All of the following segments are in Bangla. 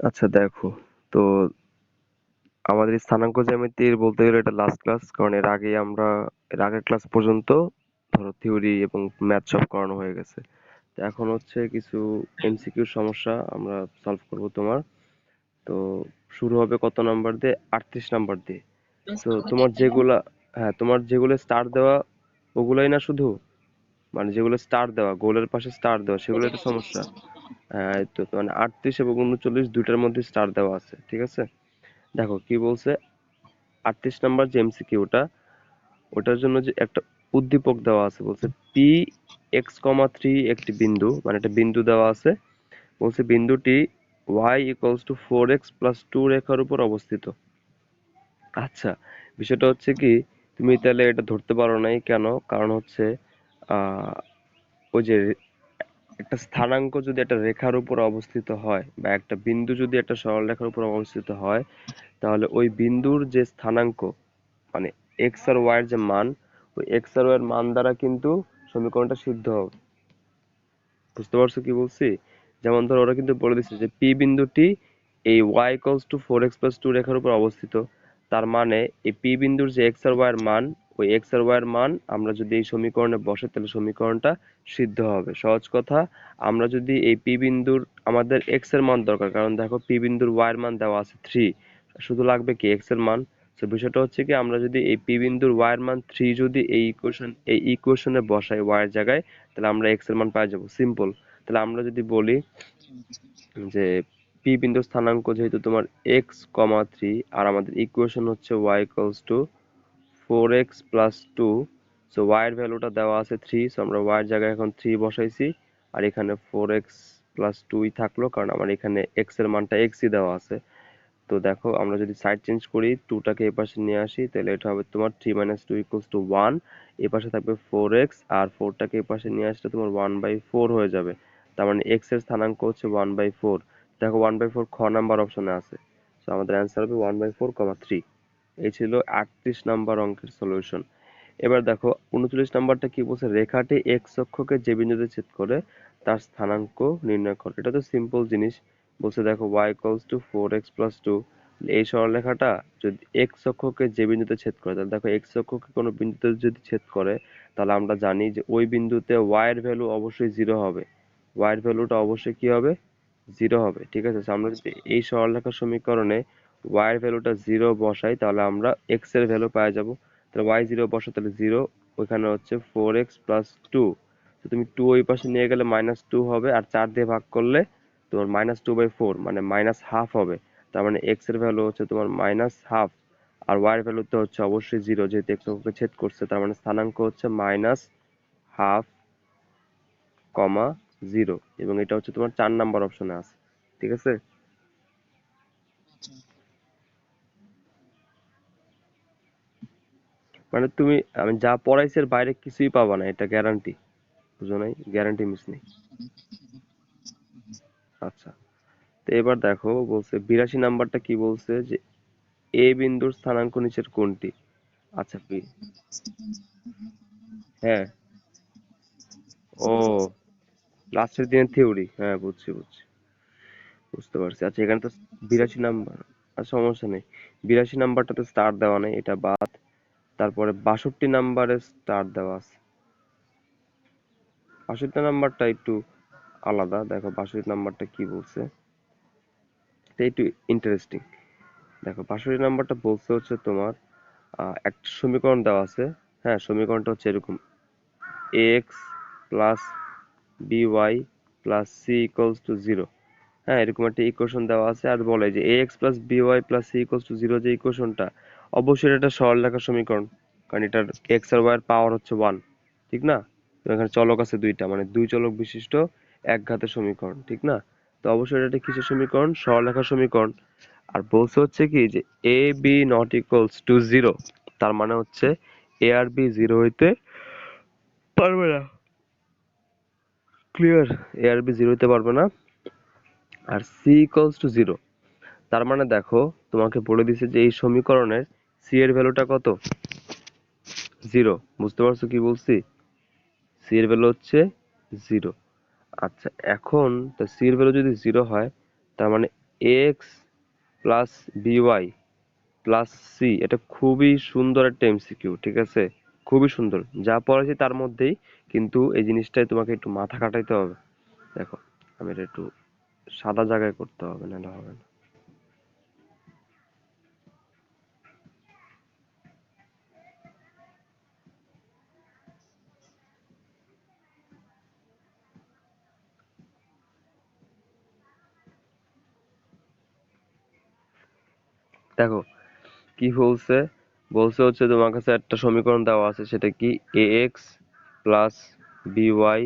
আচ্ছা দেখো, তো আমাদের স্থানাঙ্ক জ্যামিতির বলতে গেলে এটা লাস্ট ক্লাস, কারণ এর আগের ক্লাস পর্যন্ত ধরো থিওরি এবং ম্যাথ সব করানো হয়ে গেছে। তো এখন হচ্ছে কিছু এমসিকিউ সমস্যা আমরা সলভ করব তোমার। তো শুরু হবে কত নাম্বার দিয়ে? 38 নাম্বার দিয়ে। তো তোমার যেগুলা, হ্যাঁ তোমার যেগুলো স্টার দেওয়া ওগুলাই না শুধু, মানে যেগুলো স্টার দেওয়া গোলের পাশে স্টার দেওয়া সেগুলোই তো সমস্যা। হ্যাঁ এই তো, মানে 38 এবং 39 দুইটার মধ্যে স্টার দেওয়া আছে, ঠিক আছে। দেখো কি বলছে, 38 নাম্বার যে এমসিকিউটা, ওটার জন্য যে একটা উদ্দীপক দেওয়া আছে, বলছে পি এক্স কমা থ্রি একটি বিন্দু, মানে একটা বিন্দু দেওয়া আছে। বলছে বিন্দুটি y equals to four x plus two রেখার উপর অবস্থিত। আচ্ছা, বিষয়টা হচ্ছে কি, তুমি তাহলে এটা ধরতে পারো নাই কেন? কারণ হচ্ছে আহ ওই যে একটা স্থানাঙ্ক যদি একটা রেখার উপর অবস্থিত হয়, বা একটা বিন্দু যদি একটা সরলরেখার উপর অবস্থিত হয়, তাহলে ওই বিন্দুর যে স্থানাঙ্ক, মানে এক্স আর ওয়াই এর যে মান, ওই এক্স আর ওয়াই এর মান দ্বারা কিন্তু সমীকরণটা সিদ্ধ হবে। বুঝতে পারছো কি বলছি? যেমন ধরো ওরা কিন্তু বলে দিচ্ছে যে পি বিন্দুটি এই y equals to four x plus two রেখার উপর অবস্থিত। তার মানে এই পি বিন্দুর যে এক্স আর ওয়াই এর মান, ওই এক্স আর ওয়াই এর মান আমরা যদি এই সমীকরণে বসে তাহলে সমীকরণটা সিদ্ধ হবে। সহজ কথা, আমরা যদি এই পি বিন্দুর, আমাদের এক্স এর মান দরকার, কারণ দেখো পি বিন্দুর ওয়াই এর মান দেওয়া আছে থ্রি, শুধু লাগবে কি এক্স এর মান। তো বিষয়টা হচ্ছে কি, আমরা যদি এই পি বিন্দুর ওয়াই এর মান থ্রি যদি এই ইকুয়েশনে বসাই ওয়াই এর জায়গায়, তাহলে আমরা এক্স এর মান পাই যাবো, সিম্পল। তাহলে আমরা যদি বলি যে পি বিন্দুর স্থানাঙ্ক যেহেতু তোমার এক্স কমা থ্রি, আর আমাদের ইকুয়েশন হচ্ছে y equals to four x plus two, so y এর ভ্যালুটা দেওয়া আছে থ্রি, সো আমরা ওয়াই এর জায়গায় এখন থ্রি বসাইছি, আর এখানে ফোর এক্স প্লাস টুই থাকলো, কারণ আমার এখানে এক্স এর মানটা এক্সই দেওয়া আছে। তো দেখো আমরা যদি সাইড চেঞ্জ করি, টুটাকে এই পাশে নিয়ে আসি, তাহলে এটা হবে তোমার three minus two equals to one. এই পাশে থাকবে ফোর এক্স, আর ফোরটাকে এই পাশে নিয়ে আসলে তোমার ওয়ান বাই ফোর হয়ে যাবে। তার মানে এক্স এর স্থানাঙ্ক হচ্ছে ওয়ান বাই ফোর। দেখো ওয়ান বাই ফোর খ নাম্বার অপশনে আছে, তো আমাদের অ্যান্সার হবে one by four comma three. এই ছিল 38 নাম্বার অঙ্কের সলিউশন। এবার দেখো 39 নাম্বারটা কি বলছে, রেখাটি এক্স অক্ষকে যে বিন্দুতে ছেদ করে তার স্থানাঙ্ক নির্ণয় করো। এটা তো সিম্পল জিনিস। বলছে দেখো y equals to four x plus two, এই সরলরেখাটা যদি এক্স অক্ষকে যে বিন্দুতে ছেদ করে, তাহলে দেখো এক্স অক্ষকে কোনো বিন্দুতে যদি ছেদ করে, তাহলে আমরা জানি যে ওই বিন্দুতে y এর ভ্যালু অবশ্যই জিরো হবে। y এর ভ্যালুটা অবশ্যই কি হবে? জিরো হবে, ঠিক আছে। So আমরা যদি এই সরলরেখার সমীকরণে y এর ভ্যালুটা জিরো বসাই, তাহলে আমরা x এর ভ্যালু পাওয়া যাব। তাহলে y জিরো বসা, তাহলে জিরো, ওইখানে হচ্ছে ফোর এক্স প্লাস টু। তো তুমি টু ওই পাশে নিয়ে গেলে মাইনাস টু হবে, আর চার দিয়ে ভাগ করলে তোমার মাইনাস টু বাই ফোর, মানে মাইনাস হাফ হবে। তার মানে এক্স এর ভ্যালু হচ্ছে তোমার মাইনাস হাফ, আর y এর ভ্যালু তো হচ্ছে অবশ্যই জিরো, যেহেতু x অক্ষকে ছেদ করছে, তার মানে স্থানাঙ্ক হচ্ছে মাইনাস হাফ কমা জিরো, এবং এটা হচ্ছে তোমার চার নাম্বার অপশনে আছে, ঠিক আছে। মানে তুমি, আমি যা পড়াইছি এর বাইরে কিছুই পাবা না, এটা গ্যারান্টি। বুঝো নাই? গ্যারান্টি মিস নেই। আচ্ছা, তো এবার দেখো বলছে 82 নাম্বারটা কি বলছে, যে এ বিন্দুর স্থানাঙ্ক নিচের কোনটি? আচ্ছা হ্যাঁ, ও লাস্টের দিনের থিওরি, হ্যাঁ বুঝছি বুঝছি, বুঝতে পারছি। আচ্ছা এখানে তো 82 নাম্বার, আচ্ছা সমস্যা নেই। 82 নাম্বারটাতে স্টার দেওয়া নেই, এটা বাদ। তারপরে 62 নাম্বারে স্টার দেওয়া আছে। 62 নাম্বারটা একটু আলাদা, দেখো 62 নাম্বারটা কি বলছে, এটা একটু ইন্টারেস্টিং। দেখো 62 নাম্বারটা বলছে হচ্ছে তোমার একটা সমীকরণ দেওয়া আছে। হ্যাঁ, সমীকরণটা হচ্ছে এরকম, x plus by plus C equals to zero. হ্যাঁ, এরকম একটা ইকুয়েশন দেওয়া আছে, আর বলে যে x plus by plus C equals to zero যে ইকুয়েশনটা, অবশ্যই এটা সরলরেখা সমীকরণ, কারণ এটার এক্স আর ওয়াই এর পাওয়ার হচ্ছে ওয়ান, ঠিক না? তো এখানে চলক আছে দুইটা, মানে দুই চলক বিশিষ্ট এক ঘাতের সমীকরণ, ঠিক না? তো অবশ্যই এটা একটা কিসের সমীকরণ? সরলরেখা সমীকরণ। আর বলছে হচ্ছে কি, যে A B not equals to zero, তার মানে হচ্ছে এ আর বি জিরো হইতে পারবে না। ক্লিয়ার? এ আর বি জিরো হইতে পারবে না। আর সি ইকুয়ালস টু জিরো, তার মানে দেখো তোমাকে বলে দিছে যে এই সমীকরণের সি এর ভ্যালুটা কত? জিরো। বুঝতে পারছো কি বলছি? সি এর ভ্যালু হচ্ছে জিরো। আচ্ছা এখন তো সি এর ভ্যালু যদি জিরো হয়, তার মানে x plus by plus c, এটা খুবই সুন্দর একটা এমসিকিউ, ঠিক আছে? খুবই সুন্দর, যা পড়েছি তার মধ্যেই, কিন্তু এই জিনিসটাই তোমাকে একটু মাথা খাটাইতে হবে। দেখো, আমি এটা একটু সাদা জায়গায় করতে হবে, নাহলে হবে না। দেখো কি বলছে, বলছে হচ্ছে তোমার কাছে একটা সমীকরণ দেওয়া আছে, সেটা কি A X plus by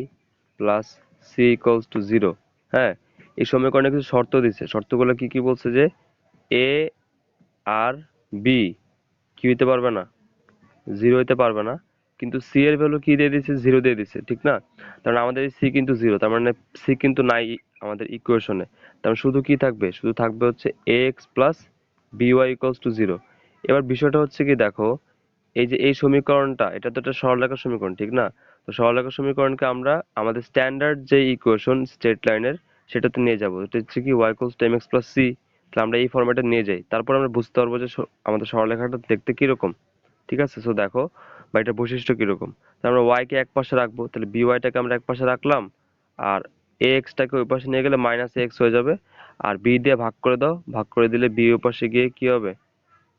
plus C equals to zero. হ্যাঁ, এই সমীকরণে কিছু শর্ত দিছে, শর্তগুলো কি কি বলছে যে এ আর বি কি হইতে পারবে না, জিরো হইতে পারবে না, কিন্তু সি এর ভ্যালু কি দিয়ে দিছে, জিরো দিয়ে দিছে, ঠিক না? তার মানে আমাদের সি কিন্তু জিরো, তার মানে সি কিন্তু নাই আমাদের ইকুয়েশনে। তার মানে শুধু কি থাকবে, শুধু থাকবে হচ্ছে A X plus B Y equals to zero. এবার বিষয়টা হচ্ছে কি, দেখো এই যে এই সমীকরণটা, এটা তো একটা সরলরেখার সমীকরণ, ঠিক না? তো সরলরেখার সমীকরণকে আমরা আমাদের স্ট্যান্ডার্ড যে ইকুয়েশন স্ট্রেট লাইনের, সেটাতে নিয়ে যাব, এটা হচ্ছে কি y equals two m x plus c. তাহলে আমরা এই ফরম্যাটে নিয়ে যাই, তারপর আমরা বুঝতে পারবো যে আমাদের সরলরেখাটা দেখতে কিরকম, ঠিক আছে? সো দেখো বা এটার বৈশিষ্ট্য কিরকম। তাহলে আমরা ওয়াই কে এক পাশে রাখবো, তাহলে বি ওয়াইটাকে আমরা এক পাশে রাখলাম, আর এ এক্সটাকে ওই পাশে নিয়ে গেলে মাইনাস এক্স হয়ে যাবে, আর বি দিয়ে ভাগ করে দাও, ভাগ করে দিলে বি ওই পাশে গিয়ে কি হবে,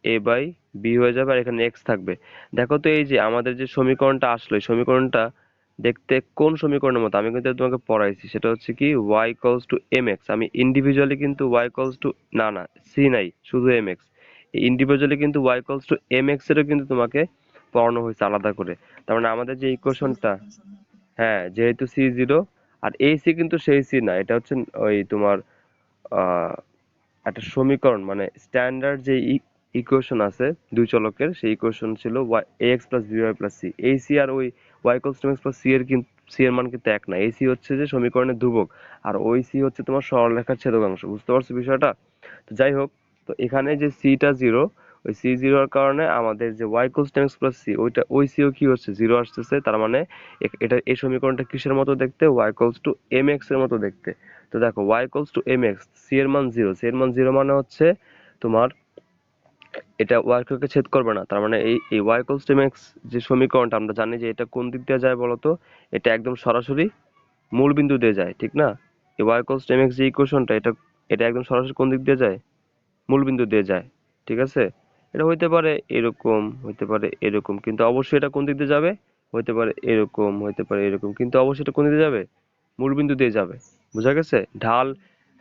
এ বাই বি হয়ে যাবে, আর এখানে এক্স থাকবে। দেখো তো এই যে আমাদের যে সমীকরণটা আসলো, এই সমীকরণটা দেখতে কোন সমীকরণের মতো, আমি কিন্তু তোমাকে পড়াইছি, সেটা হচ্ছে কি y equals two m x. আমি ইন্ডিভিজুয়ালি কিন্তু ওয়াই ইকুয়ালস টু, না না সি নাই, শুধু এম এক্স। ইন্ডিভিজুয়ালি কিন্তু y equals two m x এরও কিন্তু তোমাকে পড়ানো হয়েছে আলাদা করে। তার মানে আমাদের যে ইকুয়েশনটা, হ্যাঁ যেহেতু সি জিরো, আর এই সি কিন্তু সেই সি না, এটা হচ্ছে ওই তোমার আহ একটা সমীকরণ, মানে স্ট্যান্ডার্ড যে ইকুয়েশন আছে দুই চলকের, সেই ইকুয়েশন ছিল A X plus B Y plus C. এই সি আর ওই Y equals to x plus C এর কিন্তু সি এর মান কিন্তু এক না। এই সি হচ্ছে যে সমীকরণের ধ্রুবক, আর ওই সি হচ্ছে তোমার সরলরেখার ছেদকাংশ। বুঝতে পারছো বিষয়টা? তো যাই হোক, তো এখানে যে সিটা জিরো, ওই সি জিরোর কারণে আমাদের যে y equals to x plus c, ওইটা ওই সিও কি হচ্ছে, জিরো আসতেছে। তার মানে এটা এই সমীকরণটা কিসের মতো দেখতে, y equals two m x এর মতো দেখতে। তো দেখো y equals two m x, c এর মান জিরো, সি এর মান জিরো মানে হচ্ছে তোমার এটা ওয়াই কে ছেদ করবে না। তার মানে এই y equals two m x যে সমীকরণটা, আমরা জানি যে এটা কোন দিক দিয়ে যায় বলতো, এটা একদম সরাসরি মূল বিন্দু দিয়ে যায়, ঠিক না? এই y equals two m x যে ইকুয়েশনটা, এটা এটা একদম সরাসরি কোন দিক দিয়ে যায়, মূল বিন্দু দিয়ে যায়, ঠিক আছে? এটা হইতে পারে এরকম, হইতে পারে এরকম, কিন্তু অবশ্যই এটা কোন দিক দিয়ে যাবে, হইতে পারে এরকম, হইতে পারে এরকম, কিন্তু অবশ্যই এটা কোন দিকে যাবে, মূল বিন্দু দিয়ে যাবে। বোঝা গেছে ঢাল?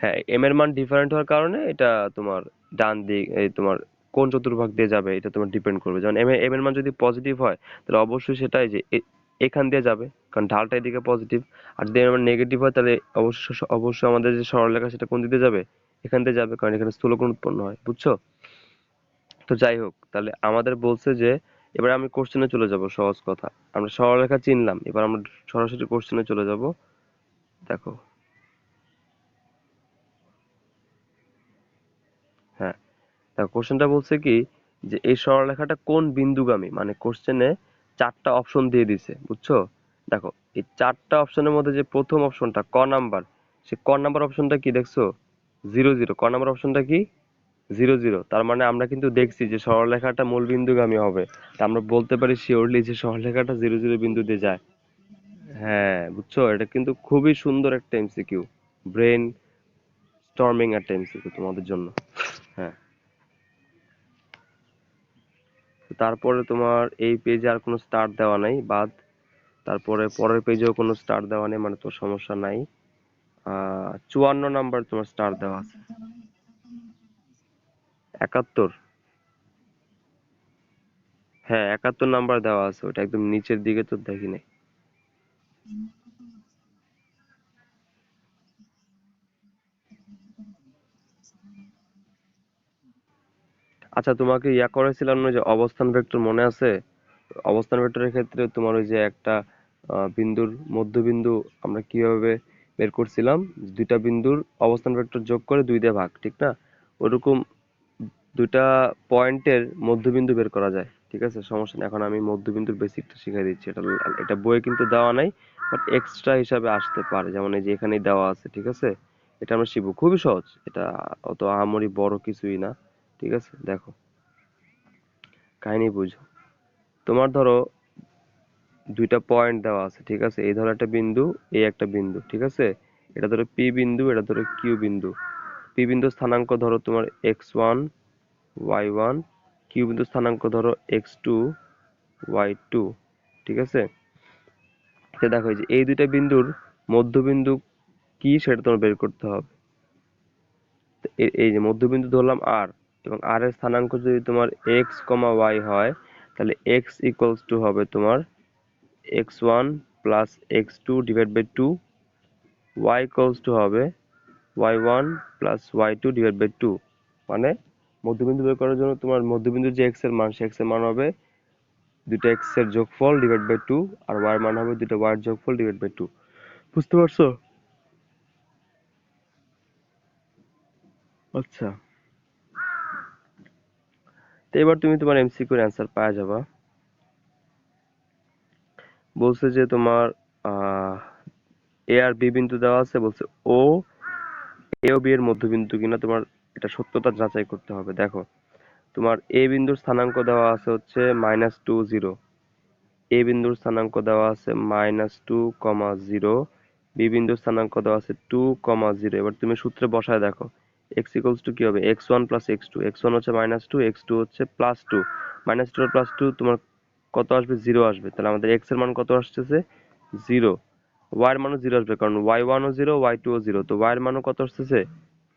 হ্যাঁ, এম এর মান ডিফারেন্ট হওয়ার কারণে এটা তোমার ডান দিক, এই তোমার কোন চতুর্ভাগ দিয়ে যাবে এটা তোমার ডিপেন্ড করবে। যেমন এম এর মান যদি পজিটিভ হয়, তাহলে অবশ্যই সেটা এই যে এখান দিয়ে যাবে, কারণ ঢালটা এদিকে পজিটিভ। আর যদি এম এর মান নেগেটিভ হয়, তাহলে অবশ্যই আমাদের যে সরলরেখা সেটা কোন দিকে যাবে, এখান দিয়ে যাবে, কারণ এখানে স্থূলকোণ উৎপন্ন হয়। বুঝছো? তো যাই হোক, তাহলে আমাদের বলছে যে এবার আমি কোশ্চেনে চলে যাব, সহজ কথা। আমরা সরলরেখা চিনলাম, এবার আমরা সরাসরি কোশ্চেনে চলে যাব। দেখো, হ্যাঁ দেখো কোশ্চেনটা বলছে কি, যে এই সরলরেখাটা কোন বিন্দুগামী, মানে কোশ্চেনে চারটা অপশন দিয়ে দিছে, বুঝছো? দেখো এই চারটা অপশনের মধ্যে যে প্রথম অপশনটা ক নাম্বার, সে ক নাম্বার অপশনটা কি দেখছো, জিরো জিরো, ক নাম্বার অপশনটা কি জিরো জিরো। তার মানে আমরা কিন্তু দেখছি যে সরলরেখাটা মূল বিন্দুগামী হবে, তা আমরা বলতে পারি শিওরলি যে সরলরেখাটা জিরো জিরো বিন্দু দিয়ে যায়। হ্যাঁ বুঝছো, এটা কিন্তু খুবই সুন্দর একটা এমসিকিউ, ব্রেন স্টর্মিং একটা এমসিকিউ তোমাদের জন্য। হ্যাঁ, তো তারপরে তোমার এই পেজে আর কোনো স্টার দেওয়া নাই বাদ, তারপরে পরের পেজেও কোনো স্টার দেওয়া নেই, মানে তোর সমস্যা নাই। 54 নাম্বার তোমার স্টার দেওয়া আছে। 71, হ্যাঁ 71 নাম্বার দেওয়া আছে, ওটা একদম নিচের দিকে তো দেখি নাই। আচ্ছা তোমাকে ইয়া করেছিলাম না যে অবস্থান ভেক্টর, মনে আছে? অবস্থান ভেক্টরের ক্ষেত্রে তোমার ওই যে একটা বিন্দুর মধ্যবিন্দু আমরা কিভাবে বের করছিলাম, দুইটা বিন্দুর অবস্থান ভেক্টর যোগ করে 2 দিয়ে ভাগ, ঠিক না? ওরকম দুইটা পয়েন্টের মধ্যবিন্দু বের করা যায়, ঠিক আছে? সমস্যা নেই, এখন আমি মধ্যবিন্দুর বেসিকটা শিখিয়ে দিচ্ছি। এটা এটা বইয়ে কিন্তু দেওয়া নাই, বাট এক্সট্রা হিসাবে আসতে পারে, যেমন এই যে এখানেই দেওয়া আছে, ঠিক আছে? এটা আমরা শিখবো, খুবই সহজ এটা, অত আহামরি বড় কিছুই না। ঠিক আছে, দেখো কাহিনী বুঝো। তোমার ধরো দুইটা পয়েন্ট দেওয়া আছে, ঠিক আছে, এই ধরো একটা বিন্দু, এই একটা বিন্দু, ঠিক আছে, এটা ধরো পি বিন্দু, এটা ধরো কিউ বিন্দু। পি বিন্দুর স্থানাঙ্ক ধরো তোমার x1 y1, কিউ বিন্দুর স্থানাঙ্ক ধরো x2 y2, ঠিক আছে। তো দেখো এই যে এই দুইটা বিন্দুর মধ্যবিন্দু কি সেটা তোমার বের করতে হবে। তো এই যে মধ্যবিন্দু ধরলাম আর, এবং আর এর স্থানাঙ্ক যদি তোমার x, y হয়, তাহলে x ইকুয়ালস টু হবে তোমার x1 plus x2 divide by 2, y equals to হবে y1 plus y2 divide by 2। মানে মধ্যবিন্দু বের করার জন্য তোমার মধ্যবিন্দুর যে x এর মান, সে x এর মান হবে দুইটা x এর যোগফল ডিভাইড বাই 2, আর y এর মান হবে দুইটা y এর যোগফল ডিভাইড বাই 2। বুঝতে পারছো? আচ্ছা, তো এবার তুমি তোমার এমসিকিউর অ্যান্সার পাওয়া যাবা। বলছে যে তোমার আহ এ আর বি বিন্দু দেওয়া আছে, বলছে ও এ ও বি এর মধ্যবিন্দু কিনা তোমার এটা সত্যতা যাচাই করতে হবে। দেখো তোমার এ বিন্দুর স্থানাঙ্ক দেওয়া আছে হচ্ছে -2 0, এ বিন্দুর স্থানাঙ্ক দেওয়া আছে -2, 0, বি বিন্দুর স্থানাঙ্ক দেওয়া আছে 2, 0। এবার তুমি সূত্রে বসায় দেখো x ইকুয়ালস টু কি হবে, x1 প্লাস x2, x1 হচ্ছে -2, x2 হচ্ছে +2, -2 আর +2 তোমার কত আসবে, 0 আসবে। তাহলে আমাদের x এর মান কত আসতেছে, 0। y এর মানও 0 আসবে, কারণ y1 ও 0, y2 ও 0, তো y এর মানও কত আসতেছে,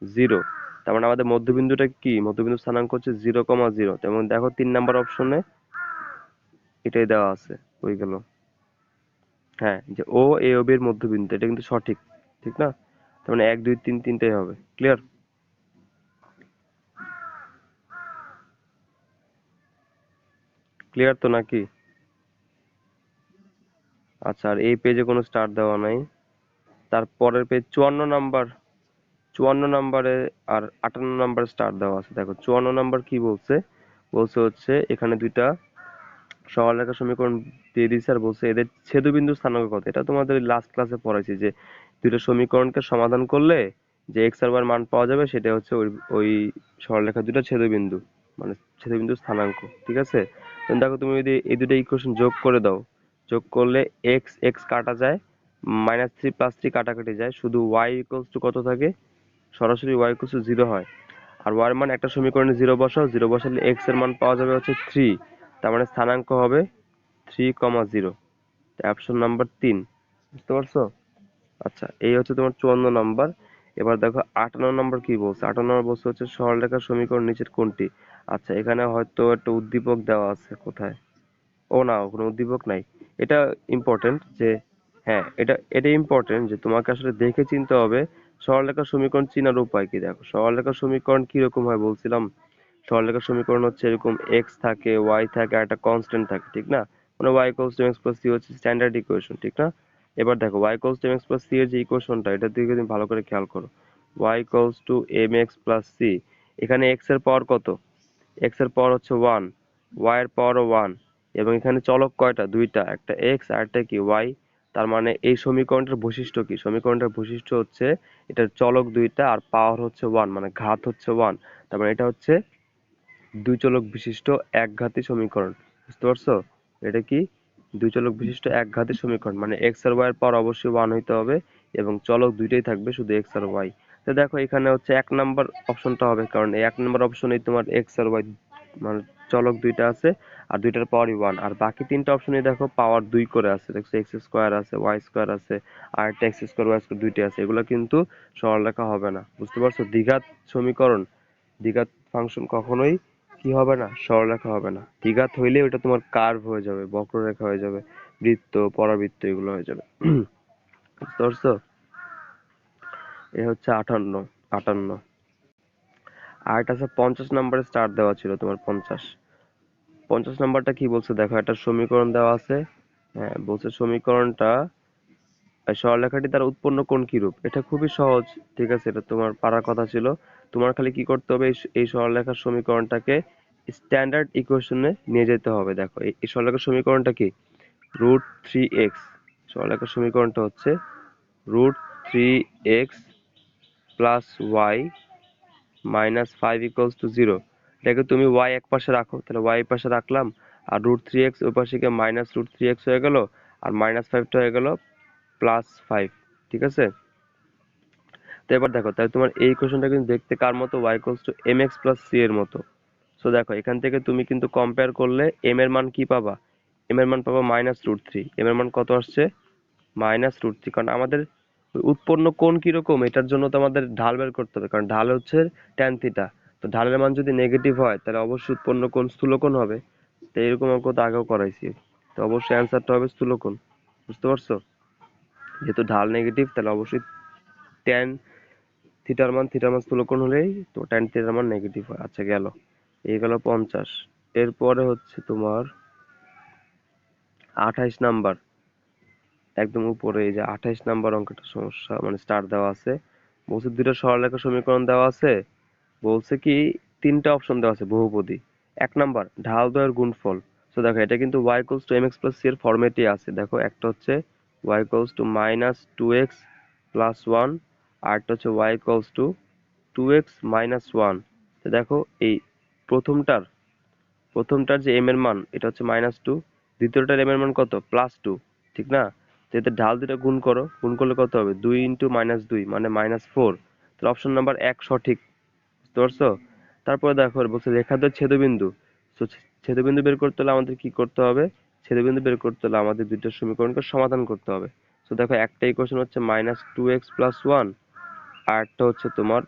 0। তার মানে আমাদের মধ্যবিন্দুটা কি, মধ্যবিন্দুর স্থানাঙ্ক হচ্ছে 0, 0। তেমন দেখো 3 নাম্বার অপশনে এটাই দেওয়া আছে, হয়ে গেল। হ্যাঁ, যে ও এ ও বি এর মধ্যবিন্দু, এটা কিন্তু সঠিক, ঠিক না? তার মানে 1 2 3 তিনটাই হবে। ক্লিয়ার? ক্লিয়ার তো নাকি? আচ্ছা, আর এই পেজে কোনো স্টার দেওয়া নাই। তারপরের পেজ 54 নাম্বার, 54 নাম্বারে আর 58 নাম্বারে স্টার দেওয়া আছে। দেখো 54 নাম্বার কি বলছে, বলছে হচ্ছে এখানে দুইটা সরলরেখা সমীকরণ দিয়ে দিয়েছে, আর বলছে এদের ছেদবিন্দুর স্থানাঙ্ক কত। এটা তোমাদের লাস্ট ক্লাসে পড়াইছি যে দুইটা সমীকরণকে সমাধান করলে যে এক্স আর ওয়াই এর মান পাওয়া যাবে, সেটা হচ্ছে ওই ওই সরলরেখা দুটো ছেদবিন্দু, মানে ছেদবিন্দুর স্থানাঙ্ক। ঠিক আছে, তো দেখো তুমি যদি এই দুটো ইকুয়েশন যোগ করে দাও, যোগ করলে এক্স এক্স কাটা যায়, -3 +3 কাটাকাটি যায়, শুধু ওয়াই ইকুয়ালস টু কত থাকে, সরাসরি ওয়াই ইকুয়ালস টু 0 হয়। আর ওয়াই এর মান একটা সমীকরণে 0 বসাও, 0 বসালে এক্স এর মান পাওয়া যাবে হচ্ছে 3, তার মানে স্থানাঙ্ক হবে 3, 0। Option number 3। বুঝতে পারছো? আচ্ছা, এই হচ্ছে তোমার 54 নাম্বার। এবার দেখো 58 নাম্বার কি বলছে। 58 নাম্বার বলছে হচ্ছে সরলরেখার সমীকরণ নিচের কোনটি। আচ্ছা, এখানে হয়তো একটা উদ্দীপক দেওয়া আছে কোথায়, ও না, কোনো উদ্দীপক নাই। এটা ইম্পর্টেন্ট যে, হ্যাঁ এটা ইম্পর্টেন্ট যে তোমাকে আসলে দেখে চিনতে হবে সরলরেখার সমীকরণ চিনার উপায় কি। দেখো সরলরেখার সমীকরণ কি রকম হয় বলছিলাম, সরলরেখার সমীকরণ হচ্ছে এরকম এক্স থাকে, ওয়াই থাকে, আর একটা কনস্ট্যান্ট থাকে, ঠিক না? মানে y equals to x plus c হচ্ছে স্ট্যান্ডার্ড ইকুয়েশন, ঠিক না? এবার দেখো y equals to x plus C এর যে ইকুয়েশনটা, এটা দিকে তুমি ভালো করে খেয়াল করো। Y equals two m x plus c, এখানে এক্স এর পাওয়ার কত, এক্স এর পাওয়ার হচ্ছে 1, ওয়াই এর পাওয়ারও 1, এবং এখানে চলক কয়টা, দুইটা, একটা এক্স আর একটা কি ওয়াই। তার মানে এই সমীকরণটার বৈশিষ্ট্য কি, সমীকরণটার বৈশিষ্ট্য হচ্ছে এটার চলক দুইটা আর পাওয়ার হচ্ছে 1, মানে ঘাত হচ্ছে 1। তার মানে এটা হচ্ছে দুই চলক বিশিষ্ট একঘাতী সমীকরণ। বুঝতে পারছো? এটা কি, দুই চলক বিশিষ্ট একঘাতী সমীকরণ, মানে এক্স আর ওয়াই এর পাওয়ার অবশ্যই 1 হইতে হবে, এবং চলক দুইটাই থাকবে, শুধু এক্স আর ওয়াই। তো দেখো এখানে হচ্ছে 1 নাম্বার অপশনটা হবে, কারণ এই 1 নাম্বার অপশনেই তোমার এক্স আর ওয়াই মানে চলক দুইটা আছে, আর দুইটার পাওয়ারই 1। আর বাকি তিনটা অপশনে দেখো পাওয়ার 2 করে আছে, দেখছো এক্স স্কোয়ার আছে, ওয়াই স্কোয়ার আছে, আর একটা এক্স স্কোয়ার ওয়াই স্কোয়ার দুইটাই আছে, এগুলো কিন্তু সরলরেখা হবে না। বুঝতে পারছো? দ্বিঘাত সমীকরণ, দ্বিঘাত ফাংশন কখনোই কি হবে না, সরলরেখা হবে না। দ্বিঘাত হইলে ওটা তোমার কার্ভ হয়ে যাবে, বক্ররেখা হয়ে যাবে, বৃত্ত, পরাবৃত্ত এগুলো হয়ে যাবে। বুঝতে পারছো? এ হচ্ছে 58। আর এটা আছে 50 নাম্বারে স্টার দেওয়া ছিল তোমার 50। 50 নাম্বারটা কি বলছে দেখো, একটা সমীকরণ দেওয়া আছে। হ্যাঁ, বলছে সমীকরণটা সরলরেখাটি দ্বারা উৎপন্ন কোণ কিরূপ। এটা খুবই সহজ, ঠিক আছে, এটা তোমার পারার কথা ছিল। তোমার খালি কি করতে হবে, এই সরলরেখার সমীকরণটাকে স্ট্যান্ডার্ড ইকুয়েশনে নিয়ে যেতে হবে। দেখো এই সরলরেখার সমীকরণটা কি, √3x, সরলরেখার সমীকরণটা হচ্ছে √3x plus y minus 5 equals to 0। এটাকে তুমি ওয়াই এক পাশে রাখো, তাহলে ওয়াই পাশে রাখলাম, আর √3x ওই পাশে গিয়ে -√3x হয়ে গেল, আর -5টা হয়ে গেল +5। ঠিক আছে? তো এবার দেখো, তাহলে তোমার এই কোশ্চেনটা কিন্তু দেখতে কার মতো, y equals to mx plus c এর মতো। সো দেখো, এখান থেকে তুমি কিন্তু কম্পেয়ার করলে m এর মান কি পাবা? m এর মান পাবা -√3। m এর মান কত আসছে? -√3। কারণ আমাদের উৎপন্ন কোণ কিরকম এটার জন্য তো আমাদের ঢাল বের করতে হবে, কারণ ঢাল হচ্ছে tan থিটা। তো ঢালের মান যদি নেগেটিভ হয় তাহলে অবশ্যই উৎপন্ন কোণ স্থূলকোণ হবে। তো এরকম অঙ্ক তো আগেও করাইছি। তো অবশ্যই অ্যান্সারটা হবে স্থূলকোণ। বুঝতে পারছো? যেহেতু ঢাল নেগেটিভ তাহলে অবশ্যই tan থিটার মান স্থূলকোণ হলেই তো tan থিটার মান নেগেটিভ হয়। আচ্ছা, গেল। এই গেল 50। এরপরে হচ্ছে তোমার 28 নাম্বার, একদম উপরে এই যে 28 নাম্বার অঙ্কটা সমস্যা, মানে স্টার দেওয়া আছে। বলছে দুটো সরলরেখা সমীকরণ দেওয়া আছে। বলছে কি তিনটা অপশন দেওয়া আছে বহুপদী। এক নাম্বার ঢাল দ্বয়ের গুণফল। তো দেখো, এটা কিন্তু y equals to mx plus c এর ফরম্যাটই আছে। দেখো, একটা হচ্ছে y equals to -2x plus 1, আর একটা হচ্ছে y equals to 2x minus 1। তো দেখো, এই প্রথমটার প্রথমটার যে m এর মান এটা হচ্ছে -2, দ্বিতীয়টার m এর মান কত? +2। ঠিক না? তো এতে ঢাল দুটো গুণ করো, গুণ করলে কত হবে? 2 ইন্টু -2 মানে -4। তাহলে অপশন নাম্বার 1 সঠিক। বুঝতে পারছো? তারপরে দেখো, বলছে রেখাদ্বয়ের ছেদবিন্দু। তো ছেদবিন্দু বের করতে হলে আমাদের কি করতে হবে? ছেদবিন্দু বের করতে হলে আমাদের দুইটা সমীকরণকে সমাধান করতে হবে। তো দেখো, একটা ইকুয়েশন হচ্ছে -2x প্লাস 1, আর একটা হচ্ছে তোমার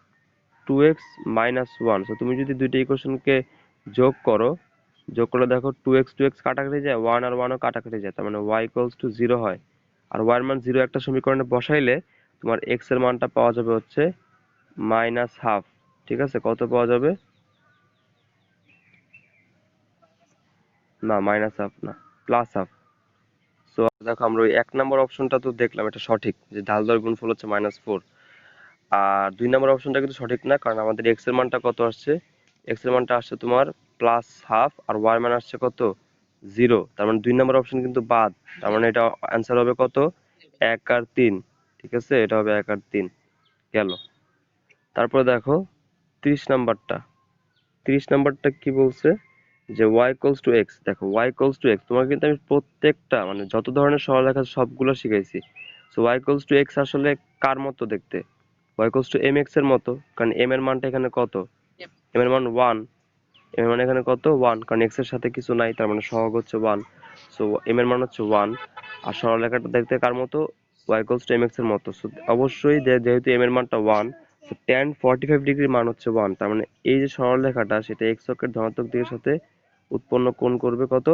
2x মাইনাস 1। তো তুমি যদি দুইটা ইকুয়েশনকে যোগ করো, যোগ করলে দেখো 2x কাটাকাটি যায়, 1 আর 1ও কাটাকাটি যায়, তার মানে y ইকুয়ালস টু 0 হয়। আর y এর মান 0 একটা সমীকরণে বসাইলে তোমার x এর মানটা পাওয়া যাবে হচ্ছে -1/2। ঠিক আছে? কত পাওয়া যাবে? না, -1/2 না, +1/2। সো দেখো, আমরা ওই 1 নম্বর অপশনটা তো দেখলাম, এটা সঠিক যে ঢাল দর গুণফল হচ্ছে -4। আর 2 নম্বর অপশনটা কিন্তু সঠিক না, কারণ আমাদের x এর মানটা কত আসছে? x এর মানটা আসছে তোমার +1/2, আর y এর মান আসছে কত? 0। তার মানে 2 নম্বর অপশন কিন্তু বাদ। তার মানে এটা অ্যান্সার হবে কত? 1 আর 3। ঠিক আছে? এটা হবে 1 আর 3। গেল। তারপরে দেখো 30 নাম্বারটা। 30 নাম্বারটা কি বলছে? যে y ইকুয়ালস টু x। দেখো, y ইকুয়ালস টু x তোমাকে কিন্তু আমি প্রত্যেকটা, মানে যত ধরনের সরলরেখা আছে সবগুলো শিখাইছি। So y equals to x আসলে কার মতো দেখতে? y ইকুয়ালস টু mx এর মতো, কারণ m এর মানটা এখানে কত? m এর মান 1। m এর মান এখানে কত? 1, কারণ x এর সাথে কিছু নাই, তার মানে সহগ হচ্ছে 1। সো m এর মান হচ্ছে 1। আর সরলরেখাটা দেখতে কার মতো? y ইকুয়ালস টু mx এর মতো। সো অবশ্যই যেহেতু m এর মানটা 1, তো tan 45 ডিগ্রির মান হচ্ছে 1। তার মানে এই যে সরলরেখাটা সেটা x অক্ষের ধনাত্মক দিকের সাথে উৎপন্ন কোণ করবে কত?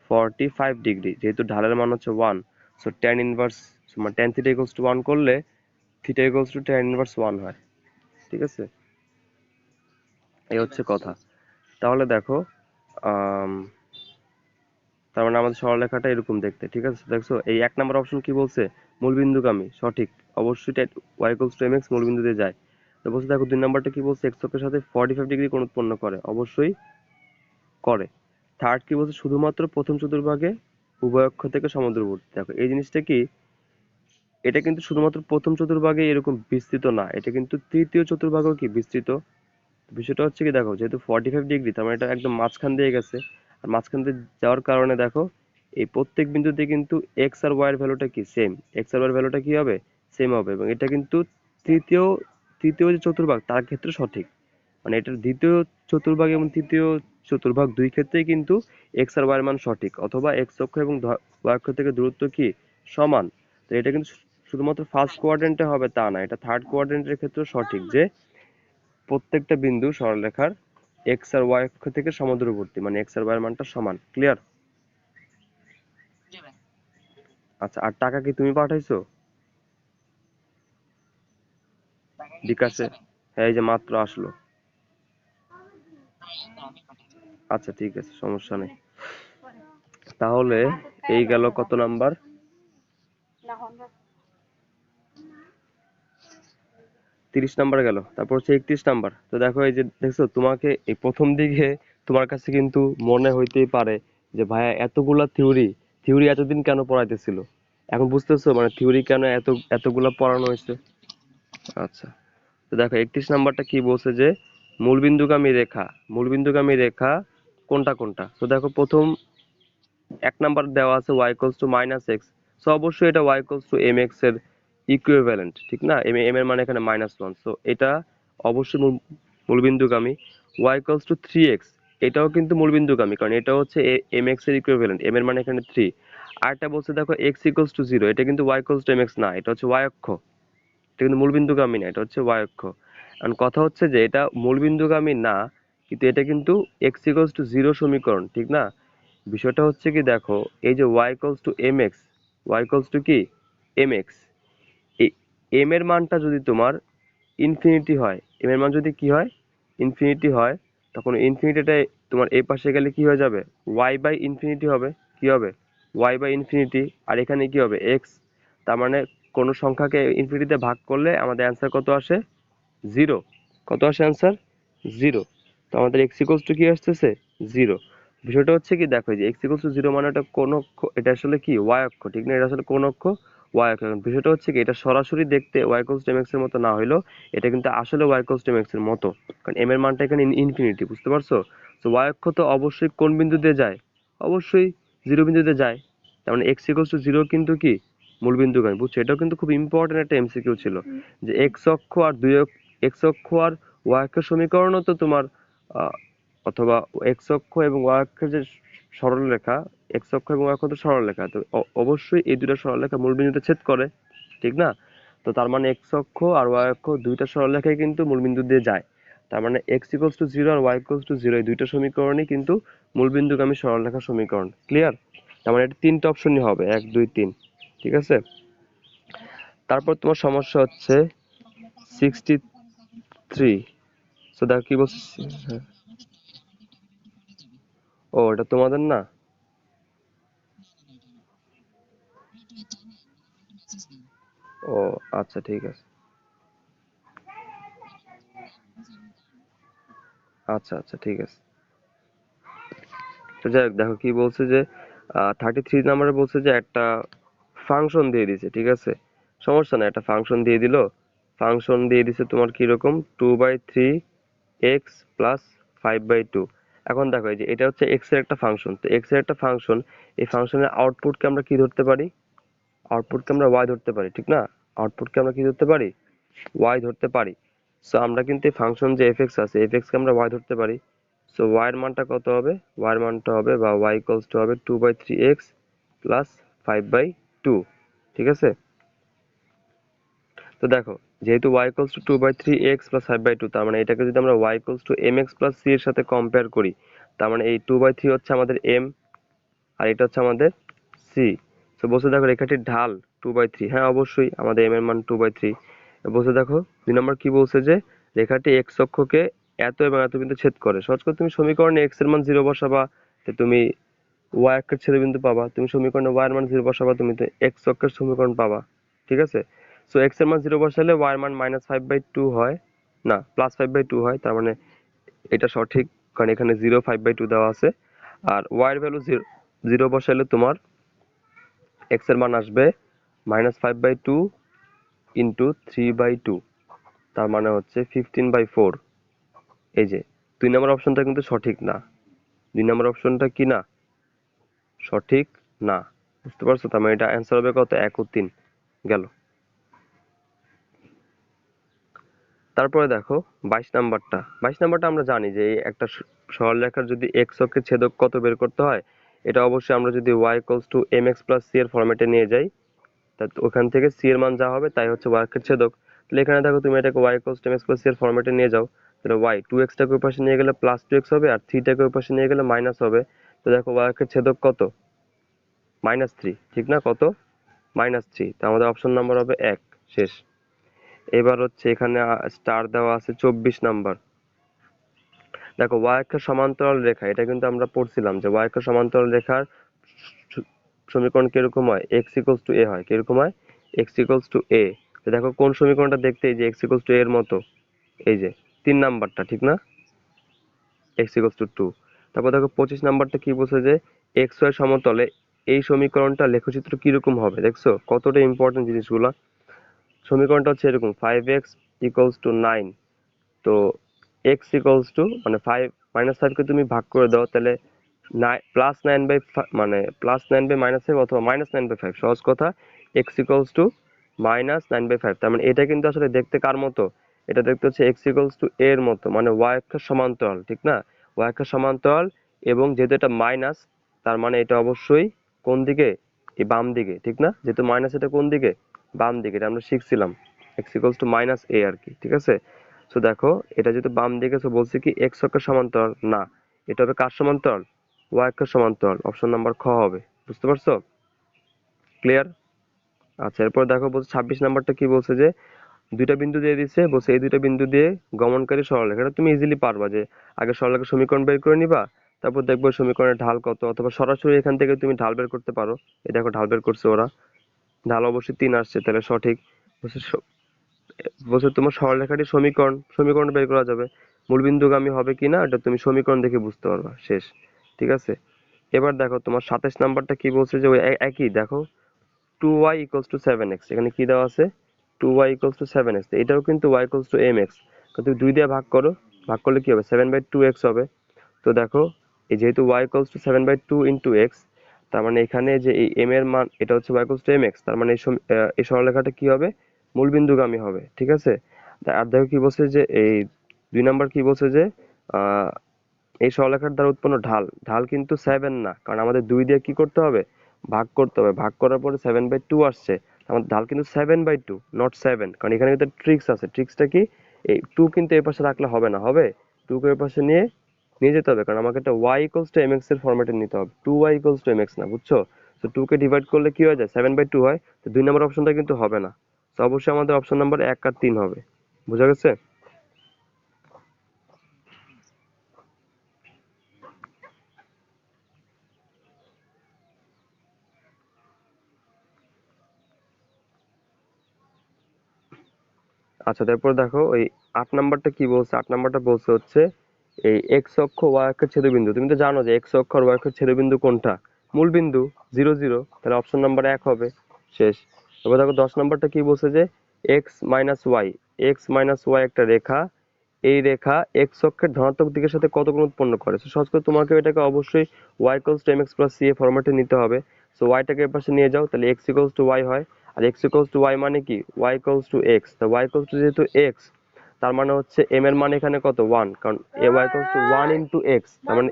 45 ডিগ্রি। যেহেতু ঢালের মান হচ্ছে 1, সো tan ইনভার্স মানে tan থিটা ইকুয়ালস টু 1 করলে theta equals to tan inverse 1 হয়। ঠিক আছে? এই হচ্ছে কথা। তাহলে দেখো, আম, তার মানে আমাদের সরলরেখাটা এরকম দেখতে। ঠিক আছে? দেখছো, এই 1 নম্বর অপশন কি বলছে? মূলবিন্দুগামী। সঠিক। অবশ্যই y ইকুয়ালস টু mx মূলবিন্দু দিয়ে যায়। তো বলছে দেখো 2 নম্বরটা কি বলছে? x অক্ষের সাথে 45 ডিগ্রি কোণ উৎপন্ন করে। অবশ্যই করে। থার্ড কি বলছে? শুধুমাত্র প্রথম চতুর্ভাগে উভয় অক্ষ থেকে সমদূরবর্তী। দেখো, এই জিনিসটা কি, এটা কিন্তু শুধুমাত্র প্রথম চতুর্ভাগে এরকম বিস্তৃত না, এটা কিন্তু তৃতীয় চতুর্ভাগেও কি বিস্তৃত। বিষয়টা হচ্ছে কি, দেখো যেহেতু 45 ডিগ্রি তার মানে এটা একদম মাঝখান দিয়ে গেছে। আর মাঝখান দিয়ে যাওয়ার কারণে দেখো, এই প্রত্যেক বিন্দুতে কিন্তু এক্স আর ওয়াই এর ভ্যালুটা কি সেম, এক্স আর ওয়াই এর ভ্যালুটা কি হবে? সেম হবে। এবং এটা কিন্তু তৃতীয় তৃতীয় যে চতুর্ভাগ তার ক্ষেত্রে সঠিক। মানে এটার দ্বিতীয় চতুর্ভাগ এবং তৃতীয় চতুর্ভাগ দুই ক্ষেত্রেই কিন্তু এক্স আর ওয়াই এর মান সঠিক, অথবা এক্স অক্ষ এবং ওয়াই অক্ষ থেকে দূরত্ব কি সমান। তো এটা কিন্তু শুধুমাত্র ফার্স্ট কোয়াড্রেন্টে হবে তা না, এটা থার্ড কোয়াড্রেন্টের ক্ষেত্রেও সঠিক, যে প্রত্যেকটা বিন্দু সরলরেখার এক্স আর ওয়াই অক্ষ থেকে সমদূরবর্তী, মানে এক্স আর ওয়াই এর মানটা সমান। ক্লিয়ার? আচ্ছা, আর টাকা কি তুমি পাঠাইছো বিকাশে? হ্যাঁ, এই যে মাত্র আসলো। আচ্ছা, ঠিক আছে, সমস্যা নেই। তাহলে এই গেল কত নাম্বার? 30 নাম্বার গেল। তারপর হচ্ছে 31 নাম্বার। তো দেখো, এই যে দেখছো, তোমাকে এই প্রথম দিকে তোমার কাছে কিন্তু মনে হইতেই পারে যে ভাইয়া এতগুলা থিওরি, থিওরি এতদিন কেন পড়াইতেছিল? এখন বুঝতেছো মানে থিওরি কেন এতগুলা পড়ানো হয়েছে? আচ্ছা, তো দেখো 31 নাম্বারটা কি বলছে যে মূলবিন্দুগামী রেখা কোনটা কোনটা। তো দেখো প্রথম এক নাম্বার দেওয়া আছে y equals to minus x. So অবশ্যই এটা y equals to m x এর ইকুইভ্যালেন্ট, ঠিক না? এম এর মানে এখানে মাইনাস ওয়ান, সো এটা অবশ্যই মূলবিন্দুগামী। y equals to three x, এটাও কিন্তু মূলবিন্দুগামী, কারণ এটা হচ্ছে এম এক্স এর ইকুইভ্যালেন্ট, এম এর মানে এখানে থ্রি। আরেকটা বলছে দেখো এক্স ইকুয়ালস টু জিরো, এটা কিন্তু y equals to m x না, এটা হচ্ছে y অক্ষ, এটা কিন্তু মূলবিন্দুগামী না, এটা হচ্ছে y অক্ষ। কারণ কথা হচ্ছে যে এটা মূলবিন্দুগামী না, কিন্তু এটা কিন্তু এক্স ইকুয়ালস টু জিরো সমীকরণ, ঠিক না? বিষয়টা হচ্ছে কি দেখো, এই যে y equals to m x, y equals to কি এম এক্স, এই এম এর মানটা যদি তোমার ইনফিনিটি হয়, এম এর মান যদি কি হয় ইনফিনিটি হয়, তখন ইনফিনিটিটা তোমার এই পাশে গেলে কি হয়ে যাবে y বাই ইনফিনিটি হবে, কি হবে y বাই ইনফিনিটি, আর এখানে কি হবে x। তার মানে কোন সংখ্যাকে ইনফিনিটিতে ভাগ করলে আমাদের অ্যান্সার কত আসে, জিরো। কত আসে অ্যান্সার, জিরো। তো আমাদের এক্স ইকুয়ালস টু কি আসতেছে, জিরো। বিষয়টা হচ্ছে কি দেখো, এই যে এক্স ইকুয়ালস টু জিরো মানে এটা কোন অক্ষ, এটা আসলে কি ওয়াই অক্ষ, ঠিক না? এটা আসলে কোন অক্ষ, ওয়াই অক্ষ। বিষয়টা হচ্ছে কি এটা সরাসরি দেখতে y equals two m x এর মতো না হইলেও এটা কিন্তু আসলে y equals two m x এর মতো, কারণ এম এর মানটা এখানে ইনফিনিটি, বুঝতে পারছো? তো ওয়াই অক্ষ তো অবশ্যই কোন বিন্দুতে যায়, অবশ্যই জিরো বিন্দুতে যায়। তার মানে এক্স ইকুয়ালস টু জিরো কিন্তু কি মূলবিন্দুগামী, বুঝছো? এটাও কিন্তু খুব ইম্পর্টেন্ট একটা এমসিকিউ ছিল, যে এক্স অক্ষ আর এক্স অক্ষ আর ওয়াই অক্ষের সমীকরণও তো তোমার আহ, অথবা এক্স অক্ষ এবং ওয়াই অক্ষের যে সরলরেখা, এক্স অক্ষ এবং ওয়াই অক্ষ তো সরলরেখা, তো অবশ্যই এই দুইটা সরলরেখা মূলবিন্দুতে ছেদ করে, ঠিক না? তো তার মানে এক্স অক্ষ আর ওয়াই অক্ষ দুইটা সরলরেখাই কিন্তু মূলবিন্দু দিয়ে যায়। তার মানে এক্স ইকুয়ালস টু জিরো আর ওয়াই ইকুয়ালস টু জিরো, এই দুইটা সমীকরণই কিন্তু মূলবিন্দুগামী সরলরেখা সমীকরণ। ক্লিয়ার? তার মানে এটা তিনটা অপশনই হবে, এক দুই তিন, ঠিক আছে? তারপর তোমার সমস্যা হচ্ছে 63। সো দেখো কি বলছিস। হ্যাঁ। ও, এটা তোমাদের না? ও, আচ্ছা ঠিক আছে। আচ্ছা আচ্ছা ঠিক আছে। তো যাই হোক, দেখো কি বলছে যে 33 নাম্বারে বলছে যে একটা ফাংশন দিয়ে দিছে, ঠিক আছে? সমস্যা না, একটা ফাংশন দিয়ে দিল। ফাংশন দিয়ে দিছে তোমার কিরকম, 2/3 এক্স প্লাস 5/2। এখন দেখো এই যে এটা হচ্ছে এক্স এর একটা ফাংশন, তো এক্স এর একটা ফাংশন, এই ফাংশনের আউটপুটকে আমরা কি ধরতে পারি, আউটপুটকে আমরা ওয়াই ধরতে পারি, ঠিক না? আউটপুটকে আমরা কি ধরতে পারি, ওয়াই ধরতে পারি। সো আমরা কিন্তু এই ফাংশন যে এফএক্স আছে, এফএক্স কে আমরা ওয়াই ধরতে পারি। সো ওয়াই এর মানটা কত হবে, ওয়াই এর মানটা হবে বা ওয়াই ইকুয়ালস টু হবে 2/3 এক্স প্লাস 5/2, ঠিক আছে? তো দেখো, যেহেতু y equals to 2/3 x plus 5/2, তার মানে এটাকে যদি আমরা y equals two m x plus C এর সাথে কম্পেয়ার করি, তার মানে এই 2/3 হচ্ছে আমাদের এম, আর এটা হচ্ছে আমাদের সি। তো বসে দেখো রেখাটির ঢাল 2/3, হ্যাঁ অবশ্যই আমাদের এম এর মান 2/3। বসে দেখো 2 নম্বর কি বলছে যে রেখাটি এক্স অক্ষকে এত এবং এত বিন্দু ছেদ করে। সহজ করে তুমি সমীকরণে এক্স এর মান জিরো বসাবা, তো তুমি ওয়াই অক্ষের ছেদবিন্দু পাবা। তুমি সমীকরণে ওয়াই এর মান জিরো বসাবা, তুমি তো এক্স অক্ষের সমীকরণ পাবা, ঠিক আছে? সো এক্স এর মান জিরো বসালে ওয়াই এর মান -5/2 হয়, না +5/2 হয়, তার মানে এটা সঠিক, কারণ এখানে 5/2 দেওয়া আছে। আর ওয়াই এর ভ্যালু জিরো, জিরো বসালে তোমার এক্স এর মান আসবে -5/2 ইন্টু 3/2, তার মানে হচ্ছে 15/4। এই যে 2 নম্বর অপশনটা কিন্তু সঠিক না, 2 নম্বর অপশনটা কি না, সঠিক না, বুঝতে পারছো? তার মানে এটা অ্যান্সার হবে কত, 1 ও 3 গেল। তারপরে দেখো 22 নাম্বারটা, 22 নাম্বারটা আমরা জানি যে এই একটা সরলরেখার যদি এক্স অক্ষের ছেদক কত বের করতে হয়, এটা অবশ্যই আমরা যদি y equals two m x plus C এর ফরম্যাটে নিয়ে যাই, তা ওখান থেকে সি এর মান যা হবে তাই হচ্ছে ওয়াই অক্ষের ছেদক। তাহলে এখানে দেখো তুমি এটাকে y equals two m x plus C এর ফরম্যাটে নিয়ে যাও, তাহলে ওয়াই 2x টাকে ওই পাশে নিয়ে গেলে +2x হবে, আর 3 টাকে ওই পাশে নিয়ে গেলে মাইনাস হবে। তো দেখো ওয়াই অক্ষের ছেদক কত, -3, ঠিক না? কত, -3। তো আমাদের অপশন নাম্বার হবে 1, শেষ। এবার হচ্ছে এখানে স্টার দেওয়া আছে 24 নাম্বার। দেখো ওয়াই অক্ষের সমান্তরাল রেখা, এটা কিন্তু আমরা পড়ছিলাম যে ওয়াই অক্ষের সমান্তরাল রেখার সমীকরণ কিরকম হয়, এক্স ইকুয়ালস টু এ হয়, কিরকম হয়, এক্স ইকুয়ালস টু এ। তো দেখো কোন সমীকরণটা দেখতে এই যে এক্স ইকুয়ালস টু এ এর মতো, এই যে 3 নাম্বারটা, ঠিক না? X equals two 2। তারপর দেখো 25 নাম্বারটা কি বলছে যে এক্স ওয়াই সমতলে এই সমীকরণটা লেখচিত্র কিরকম হবে। দেখছো কতটা ইম্পর্টেন্ট জিনিসগুলা। সমীকরণটা হচ্ছে এরকম, 5x ইকুয়ালস টু 9। তো x ইকুয়ালস টু মানে 5 -5 কে তুমি ভাগ করে দাও, তাহলে +9 বাই মানে +9 বাই -5 অথবা -9 বাই 5, সহজ কথা। x ইকুয়ালস টু -9 বাই 5, তার মানে এটা কিন্তু আসলে দেখতে কার মতো? এটা দেখতে হচ্ছে x ইকুয়ালস টু এর মতো, মানে y অক্ষের সমান্তরাল, ঠিক না? y অক্ষের সমান্তরাল, এবং যেহেতু এটা মাইনাস, তার মানে এটা অবশ্যই কোন দিকে? এই বাম দিকে, ঠিক না? যেহেতু মাইনাস, এটা কোন দিকে? বাম দিকে, এটা আমরা শিখছিলাম x ইকুয়ালস টু -a আর কি, ঠিক আছে? সো দেখো, এটা যেহেতু বাম দিকে, সো বলছি কি x অক্ষের সমান্তরাল না, এটা হবে কার সমান্তরাল? y অক্ষের সমান্তরাল। অপশন নাম্বার খ হবে। বুঝতে পারছো? ক্লিয়ার? আচ্ছা, এরপর দেখো বলছে 26 নাম্বারটা কি বলছে, যে দুইটা বিন্দু দিয়ে দিচ্ছে, বলছে এই দুইটা বিন্দু দিয়ে গমনকারী সরলরেখা। এটা তুমি ইজিলি পারবা, যে আগে সরলরেখার সমীকরণ বের করে নিবা, তারপর দেখবো সমীকরণের ঢাল কত, অথবা সরাসরি এখান থেকে তুমি ঢাল বের করতে পারো। এই দেখো ঢাল বের করছে ওরা, ঢাল অবশ্যই 3 আসছে, তাহলে সঠিক। বলছে বলছে তোমার সরলরেখাটির সমীকরণ বের করা যাবে, মূলবিন্দুগামী হবে কিনা এটা তুমি সমীকরণ দেখে বুঝতে পারবা, শেষ। ঠিক আছে? এবার দেখো তোমার 27 নাম্বারটা কি বলছে, যে ওই একই দেখো, 2y equals to 7x, এখানে কি দেওয়া আছে? 2y equals to 7x, এটাও কিন্তু y equals to mx। তো তুমি 2 দিয়ে ভাগ করো, ভাগ করলে কি হবে? 7/2x হবে। তো দেখো, এই যেহেতু y equals to 7/2 into x, তার মানে এখানে যে এই m এর মান, এটা হচ্ছে y equals to mx, তার মানে এই সরলরেখাটা কি হবে? মূলবিন্দুগামী হবে, ঠিক আছে? আর দেখো কি বলছে, যে এই 2 নাম্বার কি বলছে, যে আহ এই সরলরেখার দ্বারা উৎপন্ন ঢাল, ঢাল কিন্তু 7 না, কারণ আমাদের 2 দিয়ে কি করতে হবে? ভাগ করতে হবে। ভাগ করার পরে 7/2 আসছে, আমাদের ঢাল কিন্তু 7/2, নট 7, কারণ এখানে কিন্তু ট্রিক্স আছে। ট্রিক্সটা কি? এই 2 কিন্তু এই পাশে রাখলে হবে না, হবে 2 কে এই পাশে নিয়ে নিয়ে যেতে হবে, কারণ আমাকে একটা y ইকুয়ালস টু mx এর ফরম্যাটে নিতে হবে, 2y ইকুয়ালস টু mx না, বুঝছো? তো 2 কে ডিভাইড করলে কি হয়ে যায়? 7/2 হয়। তো 2 নম্বর অপশনটা কিন্তু হবে না। তো অবশ্যই আমাদের অপশন নাম্বার 1 আর 3 হবে। বুঝা গেছে? আচ্ছা, তারপর দেখো ওই 8 নাম্বারটা কি বলছে। 8 নাম্বারটা বলছে হচ্ছে এই এক্স অক্ষ ওয়াই অক্ষের ছেদবিন্দু। তুমি তো জানো যে এক্স অক্ষ আর ওয়াই অক্ষের ছেদবিন্দু কোনটা? মূল বিন্দু 0 0, তাহলে অপশন নাম্বার 1 হবে, শেষ। এবার দেখো 10 নাম্বারটা কি বলছে, যে এক্স মাইনাস ওয়াই একটা রেখা, এই রেখা এক্স অক্ষের ধনাত্মক দিকের সাথে কত কোণ উৎপন্ন করে। তো সহজ করে তোমাকে এটাকে অবশ্যই y equals to mx plus c এ ফরম্যাটে নিতে হবে। সো ওয়াইটাকে এর পাশে নিয়ে যাও, তাহলে x ইকুয়ালস টু y হয়। আর x ইকুয়ালস টু y মানে কি? y equals to x। তো y ইকুয়ালস টু যেহেতু x, তার মানে হচ্ছে m এর মান এখানে কত? 1, কারণ y equals to 1 into x, তার মানে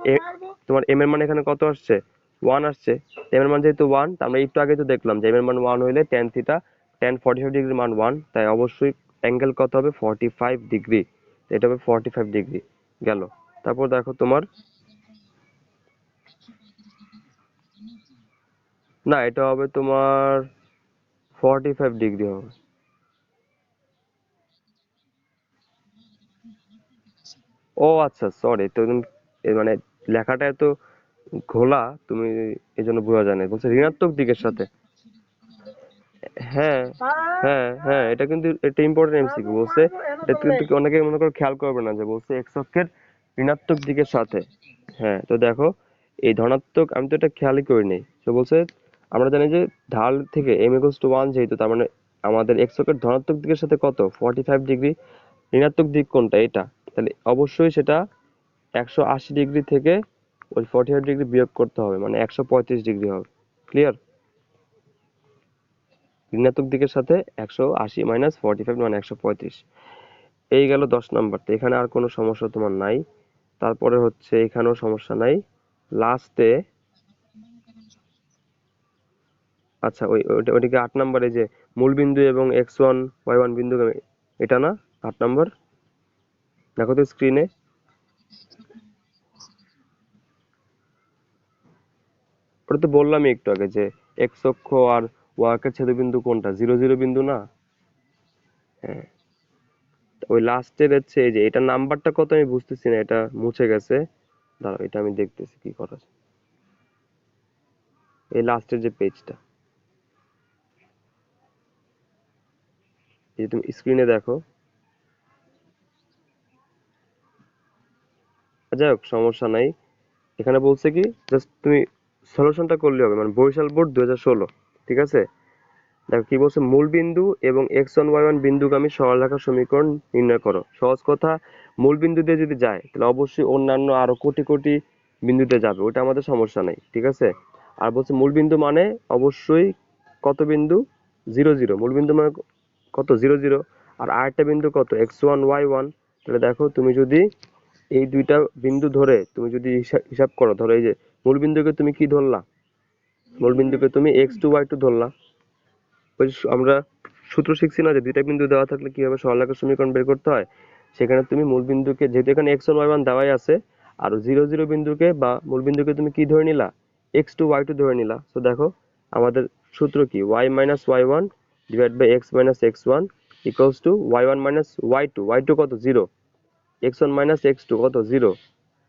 তোমার m এর মান এখানে কত আসছে? 1 আসছে। m এর মান যেহেতু 1, তো আমরা একটু আগে তো দেখলাম যে m এর মান 1 হইলে tan থিটা, tan 45 ডিগ্রির মান 1, তাই অবশ্যই অ্যাঙ্গেল কত হবে? 45 ডিগ্রি। এটা হবে 45 ডিগ্রি, গেল। তারপর দেখো তোমার, না এটা হবে তোমার 45 ডিগ্রি হবে। ও আচ্ছা, সরি, তো তুমি মানে লেখাটা এত ঘোলা, তুমি এই জন্য বোঝা যায় না। বলছে ঋণাত্মক দিকের সাথে। হ্যাঁ, হ্যাঁ, এটা কিন্তু একটা ইম্পর্টেন্ট এমসিকিউ বলছে। এটা কিন্তু অনেকে মনে করো খেয়াল করবে না, যে বলছে এক্স অক্ষের ঋণাত্মক দিকের সাথে। হ্যাঁ, তো দেখো এই ধনাত্মক, আমি তো এটা খেয়ালই করিনি। তো বলছে আমরা জানি যে ঢাল থেকে m ইকুয়ালস টু 1, যেহেতু তার মানে আমাদের এক্স অক্ষের ধনাত্মক দিকের সাথে কত? 45 ডিগ্রি। ঋণাত্মক দিক কোনটা? এটা। তাহলে অবশ্যই সেটা 180 ডিগ্রি থেকে ওই 45 ডিগ্রি বিয়োগ করতে হবে, মানে 135 ডিগ্রি হবে। ক্লিয়ার? ঋণাত্মক দিকের সাথে 180 মাইনাস 45 মানে 135। এই গেল 10 নাম্বারটা। এখানে আর কোনো সমস্যা তোমার নাই। তারপরে হচ্ছে এখানেও সমস্যা নাই। লাস্টে, আচ্ছা ওইটা কি 8 নাম্বারে, যে মূল বিন্দু এবং x1 y1 বিন্দু, এটা না 8 নাম্বার? দেখো তো স্ক্রিনে। ওটা তো বললামই একটু আগে, যে এক্স অক্ষ আর ওয়াই অক্ষের ছেদবিন্দু কোনটা? 0 0 বিন্দু না? হ্যাঁ, ওই লাস্টের হচ্ছে এই যে এটা নাম্বারটা কত আমি বুঝতেছি না, এটা মুছে গেছে। দাঁড়াও, এটা আমি দেখতেছি কি করা যায়। এই লাস্টের যে পেজটা, এই যে তুমি স্ক্রিনে দেখো। যাই হোক, সমস্যা নাই। এখানে বলছে কি, জাস্ট তুমি সলিউশনটা করলে হবে, মানে বরিশাল বোর্ড 2016, ঠিক আছে? দেখো কি বলছে, মূল বিন্দু এবং x1 y1 বিন্দুগামী সরলরেখা সমীকরণ নির্ণয় করো। সহজ কথা, মূল বিন্দু দিয়ে যদি যায় তাহলে অবশ্যই অন্যান্য আরো কোটি কোটি বিন্দুতে যাবে, ওটা আমাদের সমস্যা নেই, ঠিক আছে। আর বলছে মূল বিন্দু মানে অবশ্যই কত বিন্দু, জিরো জিরো, মূল বিন্দু মানে কত, জিরো জিরো। আর আরেকটা বিন্দু কত, x1 y1। তাহলে দেখো তুমি যদি এই দুইটা বিন্দু ধরে তুমি যদি হিসাব করো, ধরো এই যে মূল বিন্দুকে তুমি কি ধরলা, মূল বিন্দুকে তুমি x2 y2 ধরলা। ওই যে আমরা সূত্র শিখছি না যে দুইটা বিন্দু দেওয়া থাকলে কিভাবে সরলরেখা সমীকরণ বের করতে হয়, সেখানে তুমি মূল বিন্দুকে, যেহেতু এখানে x1 y1 দেওয়াই আছে, আর জিরো জিরো বিন্দুকে বা মূল বিন্দুকে তুমি কি ধরে নিলা, x2 y2 ধরে নিলা। তো দেখো আমাদের সূত্র কি, y-y1 divide by x-x1 equals to y1 - y2, কত, জিরো, x1 - x2 কত, জিরো।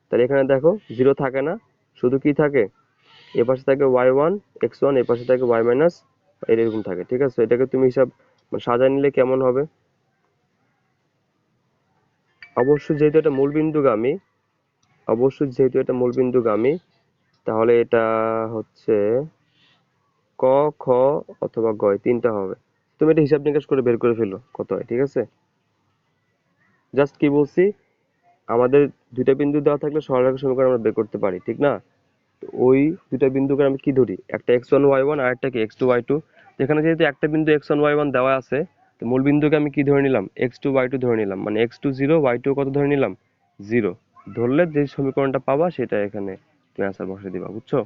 তাহলে এখানে দেখো জিরো থাকে না, শুধু কি থাকে, এ পাশে থাকে y1 x1, এ পাশে থাকে y মাইনাস, এরকম থাকে, ঠিক আছে। এটাকে তুমি হিসাব মানে সাজায় নিলে কেমন হবে, অবশ্যই যেহেতু এটা মূলবিন্দুগামী, অবশ্যই যেহেতু এটা মূলবিন্দুগামী, তাহলে এটা হচ্ছে ক, খ অথবা গ, এই তিনটা হবে। তুমি এটা হিসাব নিকাশ করে বের করে ফেলো কত হয়, ঠিক আছে। জাস্ট কি বলছি, আমাদের দুইটা বিন্দু দেওয়া থাকলে সরলরেখা সমীকরণ আমরা বের করতে পারি, ঠিক না। তো ওই দুইটা বিন্দুকে আমি কি ধরি, একটা x1 y1 আর একটা কি x2 y2। যেখানে যেহেতু একটা বিন্দু x1 y1 দেওয়া আছে, তো মূল বিন্দুকে আমি কি ধরে নিলাম, x2 y2 ধরে নিলাম, মানে x2 জিরো, y2 কত ধরে নিলাম, জিরো। ধরলে যে সমীকরণটা পাবা সেটা এখানে তুমি অ্যান্সার বসিয়ে দিবা, বুঝছো।